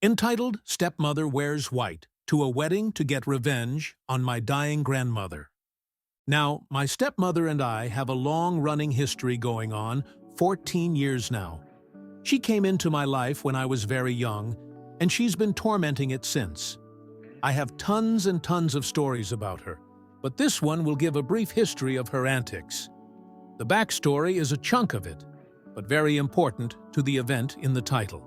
Entitled Stepmother Wears White, to a Wedding to Get Revenge on My Dying Grandmother. Now, my stepmother and I have a long-running history going on, 14 years now. She came into my life when I was very young, and she's been tormenting it since. I have tons and tons of stories about her, but this one will give a brief history of her antics. The backstory is a chunk of it, but very important to the event in the title.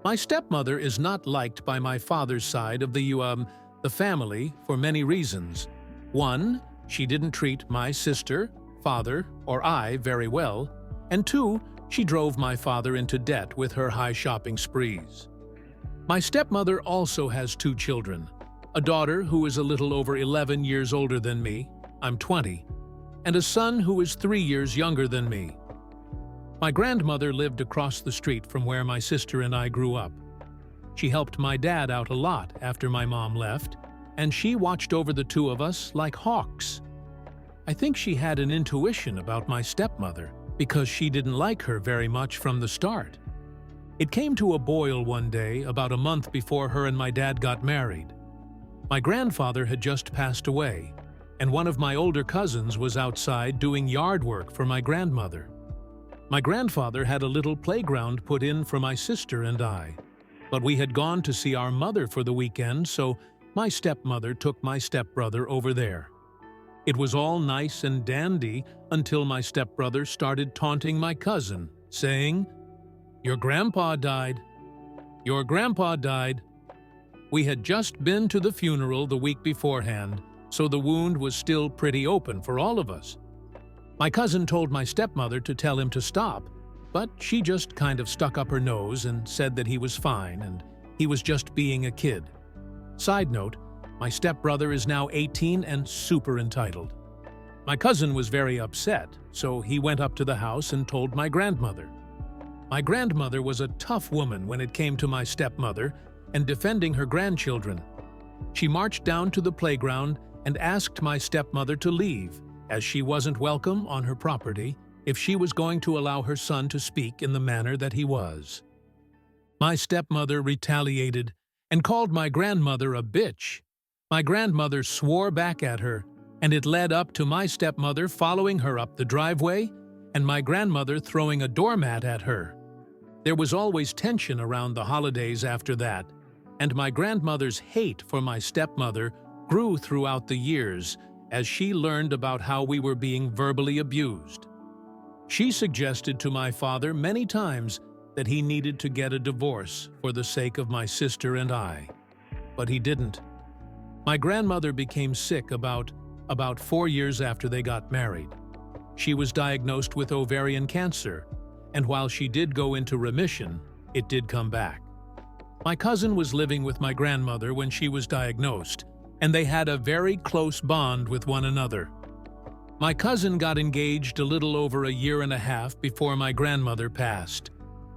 My stepmother is not liked by my father's side of the family for many reasons. One, she didn't treat my sister, father, or I very well, and two, she drove my father into debt with her high shopping sprees. My stepmother also has two children, a daughter who is a little over 11 years older than me, I'm 20, and a son who is 3 years younger than me. My grandmother lived across the street from where my sister and I grew up. She helped my dad out a lot after my mom left, and she watched over the two of us like hawks. I think she had an intuition about my stepmother because she didn't like her very much from the start. It came to a boil one day about a month before her and my dad got married. My grandfather had just passed away, and one of my older cousins was outside doing yard work for my grandmother. My grandfather had a little playground put in for my sister and I, but we had gone to see our mother for the weekend, so my stepmother took my stepbrother over there. It was all nice and dandy until my stepbrother started taunting my cousin, saying, "Your grandpa died. Your grandpa died." We had just been to the funeral the week beforehand, so the wound was still pretty open for all of us. My cousin told my stepmother to tell him to stop, but she just kind of stuck up her nose and said that he was fine and he was just being a kid. Side note, my stepbrother is now 18 and super entitled. My cousin was very upset, so he went up to the house and told my grandmother. My grandmother was a tough woman when it came to my stepmother and defending her grandchildren. She marched down to the playground and asked my stepmother to leave, as she wasn't welcome on her property if she was going to allow her son to speak in the manner that he was. My stepmother retaliated and called my grandmother a bitch. My grandmother swore back at her, and it led up to my stepmother following her up the driveway and my grandmother throwing a doormat at her. There was always tension around the holidays after that, and my grandmother's hate for my stepmother grew throughout the years as she learned about how we were being verbally abused. She suggested to my father many times that he needed to get a divorce for the sake of my sister and I, but he didn't. My grandmother became sick about 4 years after they got married. She was diagnosed with ovarian cancer, and while she did go into remission, it did come back. My cousin was living with my grandmother when she was diagnosed, and they had a very close bond with one another. My cousin got engaged a little over a year and a half before my grandmother passed.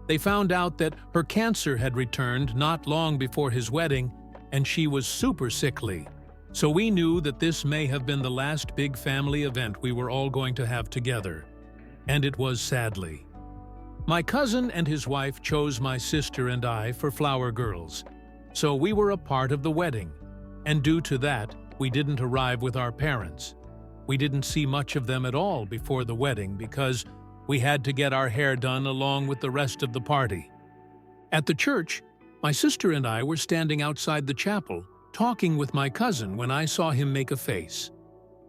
They found out that her cancer had returned not long before his wedding, and she was super sickly. So we knew that this may have been the last big family event we were all going to have together. And it was, sadly. My cousin and his wife chose my sister and I for flower girls, so we were a part of the wedding. And due to that, we didn't arrive with our parents. We didn't see much of them at all before the wedding because we had to get our hair done along with the rest of the party. At the church, my sister and I were standing outside the chapel, talking with my cousin when I saw him make a face.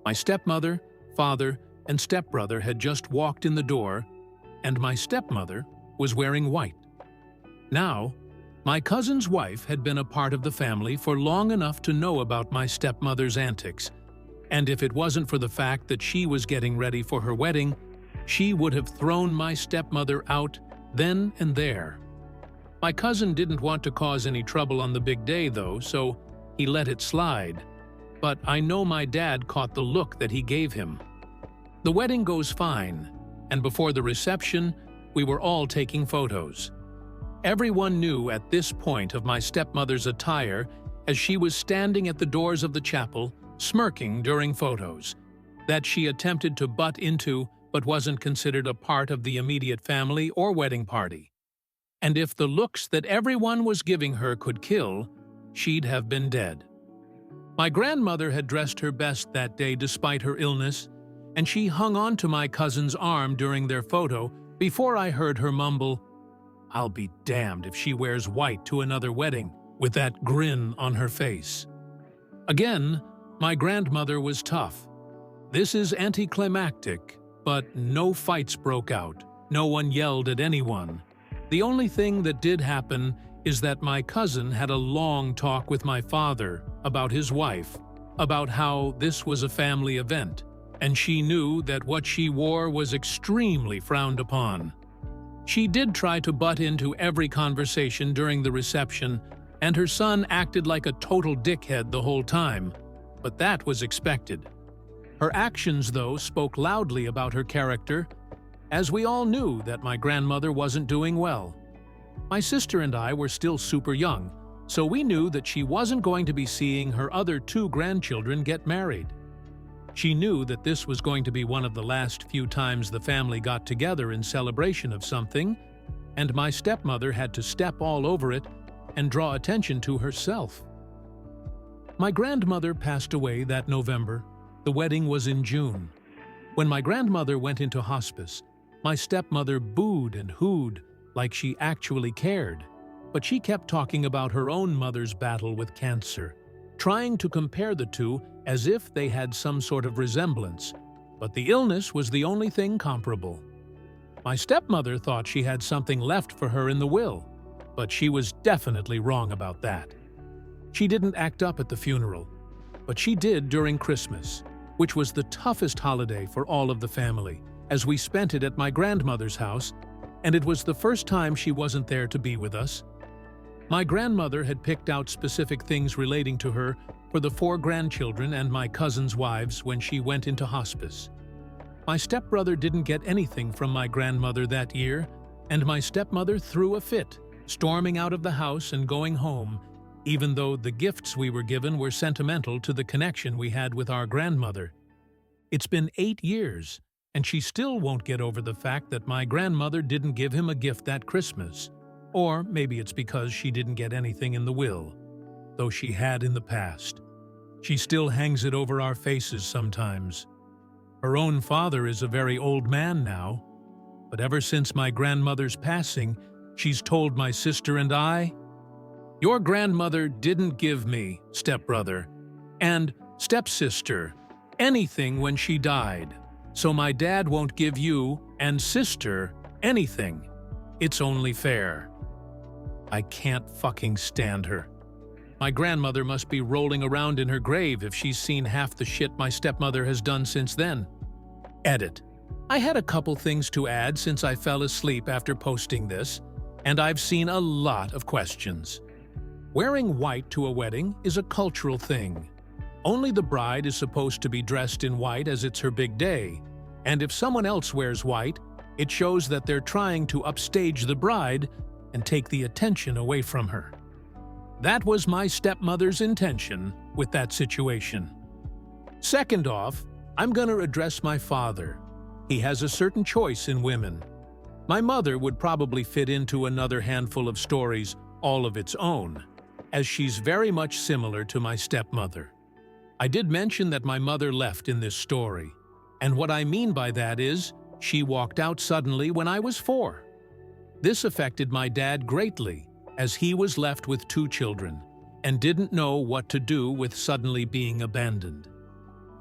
My stepmother, father, and stepbrother had just walked in the door, and my stepmother was wearing white. Now, my cousin's wife had been a part of the family for long enough to know about my stepmother's antics, and if it wasn't for the fact that she was getting ready for her wedding, she would have thrown my stepmother out then and there. My cousin didn't want to cause any trouble on the big day, though, so he let it slide. But I know my dad caught the look that he gave him. The wedding goes fine, and before the reception, we were all taking photos. Everyone knew at this point of my stepmother's attire as she was standing at the doors of the chapel, smirking during photos, that she attempted to butt into but wasn't considered a part of the immediate family or wedding party. and if the looks that everyone was giving her could kill, she'd have been dead. My grandmother had dressed her best that day despite her illness, and she hung on to my cousin's arm during their photo before I heard her mumble, "I'll be damned if she wears white to another wedding," with that grin on her face. Again, my grandmother was tough. This is anticlimactic, but no fights broke out. No one yelled at anyone. The only thing that did happen is that my cousin had a long talk with my father about his wife, about how this was a family event, and she knew that what she wore was extremely frowned upon. She did try to butt into every conversation during the reception, and her son acted like a total dickhead the whole time, but that was expected. Her actions, though, spoke loudly about her character, as we all knew that my grandmother wasn't doing well. My sister and I were still super young, so we knew that she wasn't going to be seeing her other 2 grandchildren get married. She knew that this was going to be one of the last few times the family got together in celebration of something, and my stepmother had to step all over it and draw attention to herself. My grandmother passed away that November. The wedding was in June. When my grandmother went into hospice, my stepmother booed and hooed like she actually cared, but she kept talking about her own mother's battle with cancer, trying to compare the two as if they had some sort of resemblance, but the illness was the only thing comparable. My stepmother thought she had something left for her in the will, but she was definitely wrong about that. She didn't act up at the funeral, but she did during Christmas, which was the toughest holiday for all of the family, as we spent it at my grandmother's house, and it was the first time she wasn't there to be with us. My grandmother had picked out specific things relating to her for the 4 grandchildren and my cousins' wives when she went into hospice. My stepbrother didn't get anything from my grandmother that year, and my stepmother threw a fit, storming out of the house and going home, even though the gifts we were given were sentimental to the connection we had with our grandmother. It's been 8 years, and she still won't get over the fact that my grandmother didn't give him a gift that Christmas. Or maybe it's because she didn't get anything in the will, though she had in the past. She still hangs it over our faces sometimes. Her own father is a very old man now, but ever since my grandmother's passing, she's told my sister and I, "Your grandmother didn't give me, stepbrother, and stepsister, anything when she died, so my dad won't give you and sister anything. It's only fair." I can't fucking stand her. My grandmother must be rolling around in her grave if she's seen half the shit my stepmother has done since then. Edit. I had a couple things to add since I fell asleep after posting this, and I've seen a lot of questions. Wearing white to a wedding is a cultural thing. Only the bride is supposed to be dressed in white as it's her big day, and if someone else wears white, it shows that they're trying to upstage the bride and take the attention away from her. That was my stepmother's intention with that situation. Second off, I'm gonna address my father. He has a certain choice in women. My mother would probably fit into another handful of stories all of its own, as she's very much similar to my stepmother. I did mention that my mother left in this story, and what I mean by that is she walked out suddenly when I was 4. This affected my dad greatly, as he was left with 2 children and didn't know what to do with suddenly being abandoned.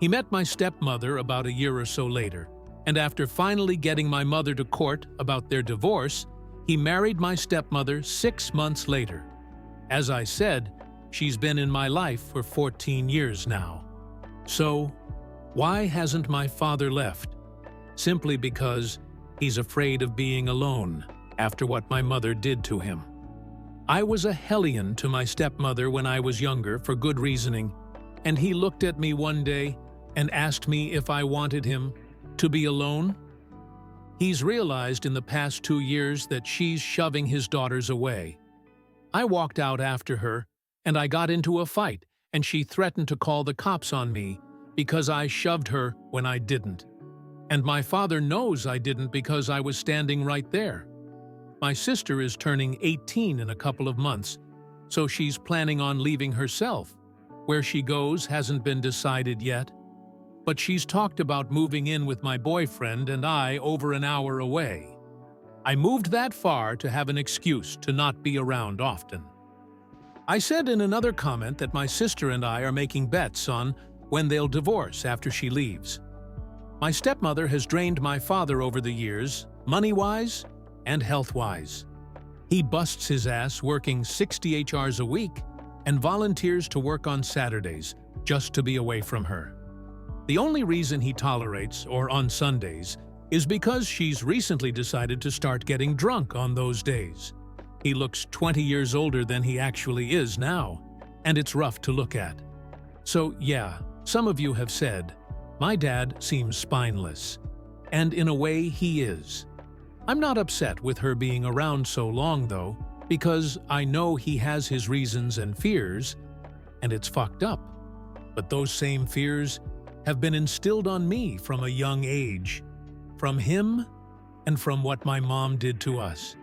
He met my stepmother about a year or so later, and after finally getting my mother to court about their divorce, he married my stepmother 6 months later. As I said, she's been in my life for 14 years now. So, why hasn't my father left? Simply because he's afraid of being alone after what my mother did to him. I was a hellion to my stepmother when I was younger for good reasoning, and he looked at me one day and asked me if I wanted him to be alone. He's realized in the past 2 years that she's shoving his daughters away. I walked out after her, and I got into a fight, and she threatened to call the cops on me because I shoved her when I didn't. And my father knows I didn't because I was standing right there. My sister is turning 18 in a couple of months, so she's planning on leaving herself. Where she goes hasn't been decided yet, but she's talked about moving in with my boyfriend and I over an hour away. I moved that far to have an excuse to not be around often. I said in another comment that my sister and I are making bets on when they'll divorce after she leaves. My stepmother has drained my father over the years, money-wise and health-wise. He busts his ass working 60 hours a week and volunteers to work on Saturdays just to be away from her. The only reason he tolerates, or on Sundays, is because she's recently decided to start getting drunk on those days. He looks 20 years older than he actually is now, and it's rough to look at. So yeah, some of you have said, my dad seems spineless. And in a way, he is. I'm not upset with her being around so long, though, because I know he has his reasons and fears, and it's fucked up. But those same fears have been instilled on me from a young age, from him and from what my mom did to us.